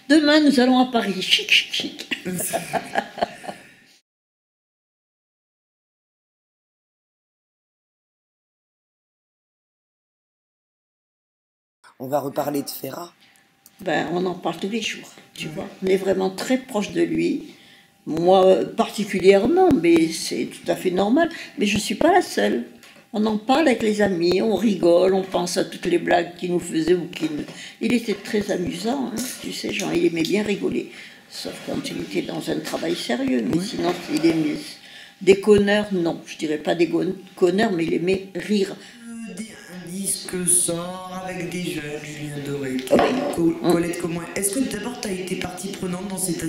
Demain, nous allons à Paris. Chic, chic, chic. On va reparler de Ferrat. Ben, on en parle tous les jours, tu vois. On est vraiment très proche de lui. Moi, particulièrement, mais c'est tout à fait normal. Mais je ne suis pas la seule. On en parle avec les amis, on rigole, on pense à toutes les blagues qu'il nous faisait ou qu'il... Il était très amusant, hein. Tu sais, Jean, il aimait bien rigoler. Sauf quand il était dans un travail sérieux. Mais sinon, il aimait des connards, non. Je dirais pas des connards, mais il aimait rire. Un disque sort avec des jeunes, Julien Doré, Oui. Colette Comoin. Est-ce que d'abord tu as été partie prenante dans cette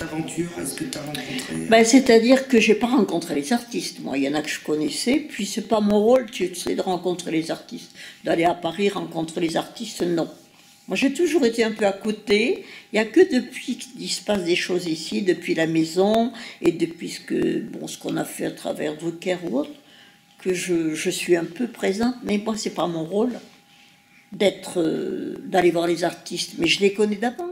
aventure? Est-ce que tu as rencontré... Ben, c'est-à-dire que j'ai pas rencontré les artistes. Moi, il y en a que je connaissais, puis c'est pas mon rôle, tu sais, de rencontrer les artistes. D'aller à Paris rencontrer les artistes, non. Moi, j'ai toujours été un peu à côté. Il n'y a que depuis qu'il se passe des choses ici, depuis la maison, et depuis ce qu'on a fait à travers Drucker ou autre, que je suis un peu présente. Mais moi, c'est pas mon rôle d'aller voir les artistes. Mais je les connais d'avant.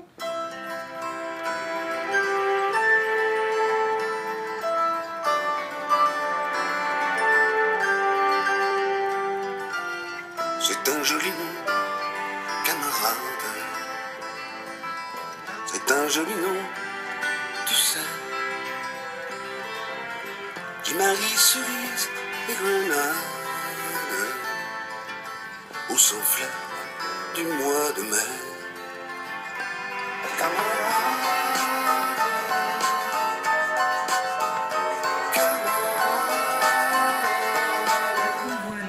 C'est un joli nom, camarade. C'est un joli nom, tu sais, qui marie cerise et grenade au souffle du mois de mai.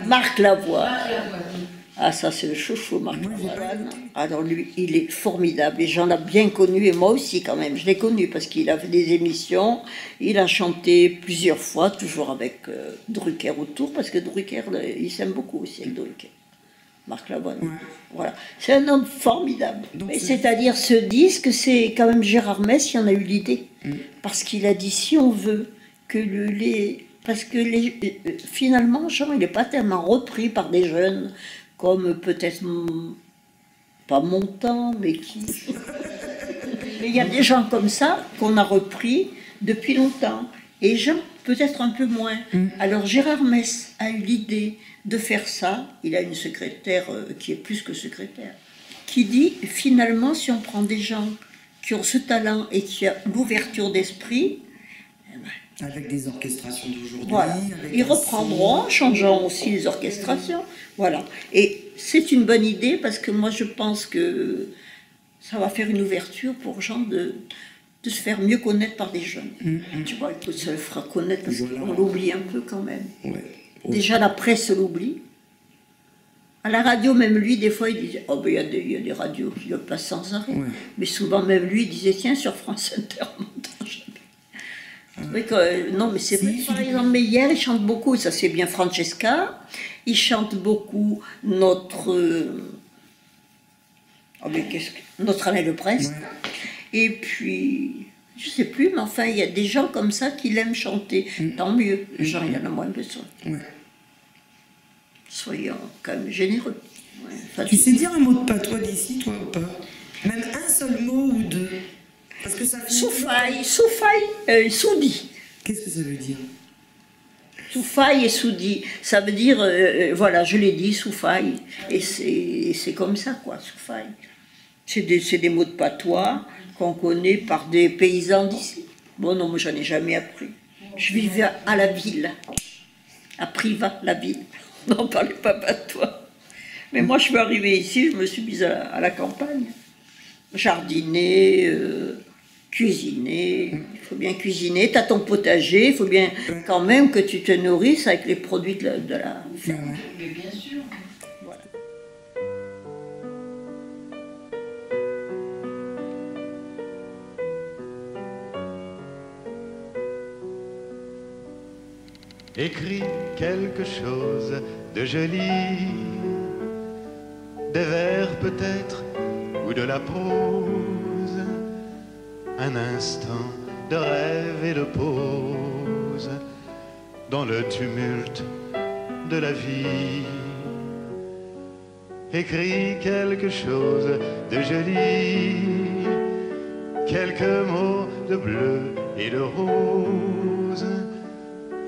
Marc Lavoine. Ah, ça, c'est le chouchou, Marc Lavoine. Alors, lui, il est formidable. Et j'en ai bien connu, et moi aussi, quand même. Je l'ai connu parce qu'il a fait des émissions. Il a chanté plusieurs fois, toujours avec Drucker autour, parce que Drucker, il s'aime beaucoup aussi avec Drucker. Marc Lavoine. Ouais. Voilà. C'est un homme formidable. C'est-à-dire, ce disque, c'est quand même Gérard Mess qui en a eu l'idée. Parce qu'il a dit, si on veut que parce que finalement, Jean, il n'est pas tellement repris par des jeunes comme peut-être, pas Montand, mais qui... Mais il y a des gens comme ça qu'on a repris depuis longtemps. Et Jean, peut-être un peu moins. Alors Gérard Mess a eu l'idée de faire ça. Il a une secrétaire qui est plus que secrétaire, qui dit, finalement, si on prend des gens qui ont ce talent et qui ont l'ouverture d'esprit, avec des orchestrations d'aujourd'hui. Voilà. Ils reprendront, changeant aussi les orchestrations. Voilà. Et c'est une bonne idée parce que moi je pense que ça va faire une ouverture pour gens de se faire mieux connaître par des jeunes. Tu vois, ça le fera connaître parce qu'on l'oublie un peu quand même. Ouais. Déjà la presse l'oublie. À la radio, même lui, des fois, il disait, oh ben il y a des radios qui le passent sans arrêt. Ouais. Mais souvent, même lui, il disait, tiens, sur France Inter, on n'entend jamais. Oui, non, mais c'est vrai, par exemple, mais hier, il chante beaucoup, ça c'est bien Francesca, il chante beaucoup notre Alain Leprest, et puis, je sais plus, mais enfin, il y a des gens comme ça qui l'aiment chanter, tant mieux, genre, il y en a moins besoin. Soyons quand même généreux. Enfin, tu sais dire un mot de patois d'ici, toi, ou pas? Même un seul mot ou deux? Parce que ça Soufaille, soudi. Qu'est-ce que ça veut dire? Soufaille et soudi. Ça veut dire, voilà, je l'ai dit, soufaille. Et c'est comme ça, quoi, soufaille. C'est des mots de patois qu'on connaît par des paysans d'ici. Bon, non, moi, j'en ai jamais appris. Je vivais à la ville, à Privas, la ville. On n'en parlait pas patois. Mais moi, je suis arrivée ici, je me suis mise à la campagne. Jardiner, cuisiner, il faut bien cuisiner, tu as ton potager, il faut bien quand même que tu te nourrisses avec les produits de la ferme. Mais bien sûr. Voilà. Écris quelque chose de joli, des vers peut-être ou de la prose, un instant de rêve et de pause dans le tumulte de la vie. Écris quelque chose de joli, quelques mots de bleu et de rose,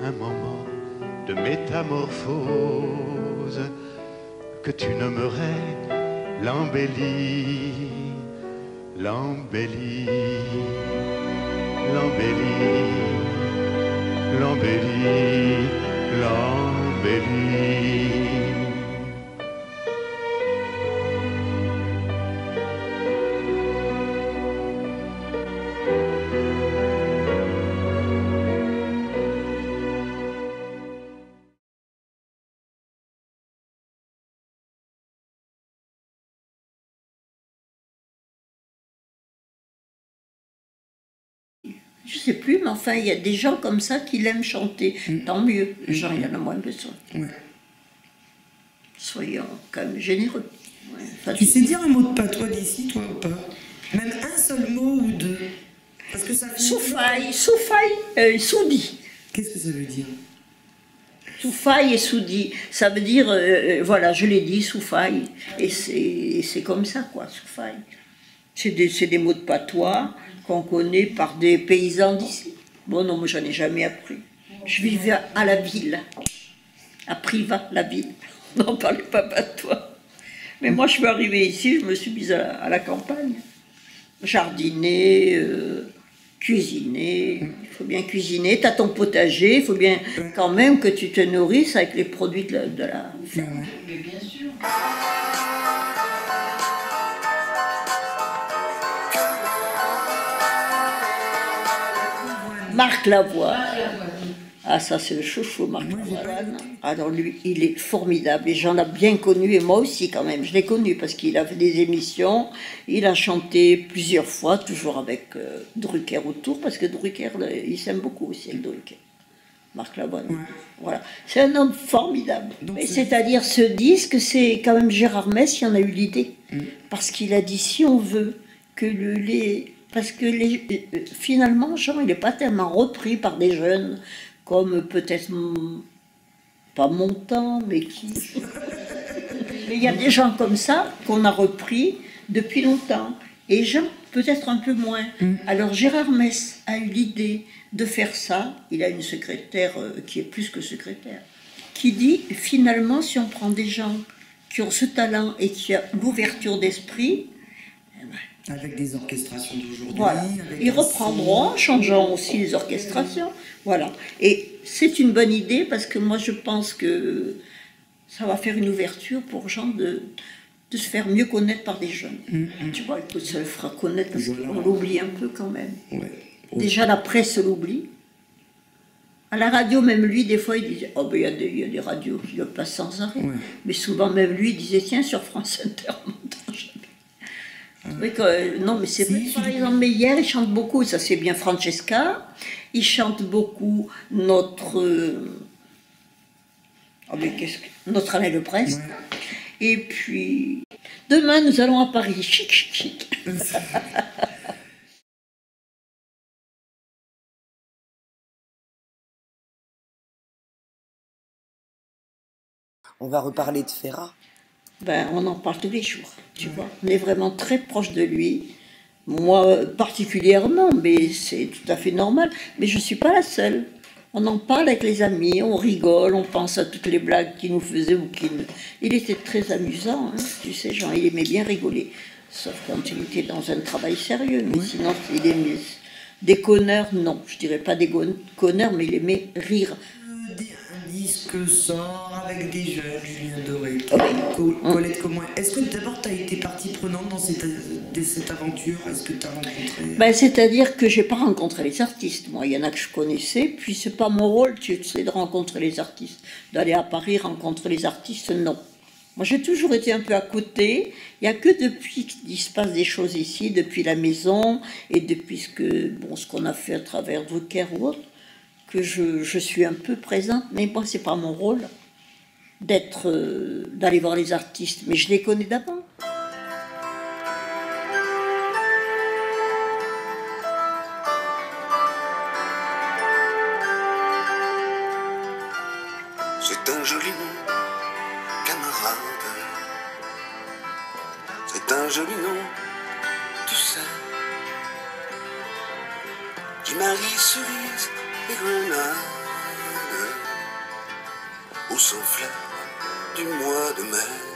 un moment de métamorphose que tu nommerais l'embellie, l'embellie, l'embellie, l'embellie, l'embellie. Je sais plus, mais enfin, il y a des gens comme ça qui l'aiment chanter. Tant mieux, les gens, il y en a moins besoin. Ouais. Soyons quand même généreux. Ouais, enfin, Tu sais dire un mot de patois d'ici, toi, ou pas? Même un seul mot ou deux? Parce que ça fait... Soufaille, soudi. Qu'est-ce que ça veut dire? Soufaille et soudi. Ça veut dire, voilà, je l'ai dit, soufaille. Et c'est comme ça, quoi, soufaille. C'est des mots de patois qu'on connaît par des paysans d'ici. Bon, non, moi, j'en ai jamais appris. Je vivais à la ville, à Privas, la ville. On n'en parlait pas patois. Mais moi, je suis arrivée ici, je me suis mise à la campagne. Jardiner, cuisiner. Il faut bien cuisiner. Tu as ton potager, il faut bien quand même que tu te nourrisses avec les produits de la ferme. Mais bien sûr. Marc Lavoine. Ah, ça, c'est le chouchou, Marc Lavoine. Alors, lui, il est formidable. Les gens l'ont bien connu, et moi aussi, quand même. Je l'ai connu parce qu'il a fait des émissions. Il a chanté plusieurs fois, toujours avec Drucker autour, parce que Drucker, il s'aime beaucoup aussi avec Drucker. Marc Lavoine. Ouais. Voilà. C'est un homme formidable. C'est-à-dire, ce disque, c'est quand même Gérard Mess qui en a eu l'idée. Parce qu'il a dit, si on veut que le lait... Parce que finalement, Jean, il n'est pas tellement repris par des jeunes, comme peut-être, pas Montand, mais qui... Mais il y a des gens comme ça qu'on a repris depuis longtemps. Et Jean, peut-être un peu moins. Alors Gérard Mess a eu l'idée de faire ça. Il a une secrétaire qui est plus que secrétaire, qui dit, finalement, si on prend des gens qui ont ce talent et qui ont l'ouverture d'esprit, avec des orchestrations d'aujourd'hui. Voilà. Ils reprendront en changeant aussi les orchestrations. Voilà. Et c'est une bonne idée parce que moi je pense que ça va faire une ouverture pour gens de se faire mieux connaître par des jeunes. Tu vois, ça le fera connaître parce qu'on l'oublie un peu quand même. Ouais. Déjà la presse l'oublie. À la radio, même lui, des fois, il disait « Oh, ben il y a des radios qui le passent sans arrêt. Ouais. » Mais souvent, même lui, il disait « Tiens, sur France Inter, on n'entend jamais. » Oui, non, mais c'est vrai, par exemple, mais hier, il chante beaucoup, ça c'est bien Francesca, il chante beaucoup notre notre Alain Leprest, et puis demain nous allons à Paris, chic, chic, chic. On va reparler de Ferrat. Ben, on en parle tous les jours, tu vois. On est vraiment très proche de lui. Moi, particulièrement, mais c'est tout à fait normal. Mais je ne suis pas la seule. On en parle avec les amis, on rigole, on pense à toutes les blagues qu'il nous faisait ou qu'il... Il était très amusant, hein. Tu sais, Jean, il aimait bien rigoler. Sauf quand il était dans un travail sérieux. Mais sinon, il aimait des connards, non. Je dirais pas des connards, mais il aimait rire. Un disque sort avec des jeunes, Julien Doré, Colette Comoin. Est-ce que d'abord tu as été partie prenante dans cette aventure? Est-ce que tu as rencontré... Ben, c'est-à-dire que j'ai pas rencontré les artistes. Moi, il y en a que je connaissais, puis c'est pas mon rôle, tu sais, de rencontrer les artistes. D'aller à Paris rencontrer les artistes, non. Moi, j'ai toujours été un peu à côté. Il n'y a que depuis qu'il se passe des choses ici, depuis la maison, et depuis ce qu'on a fait à travers Drucker ou autre, que je suis un peu présente, mais moi, c'est pas mon rôle d'aller voir les artistes, mais je les connais d'avant. C'est un joli nom, camarade. C'est un joli nom, tu sais. qui marie cerise et grenade au souffle du mois de mai.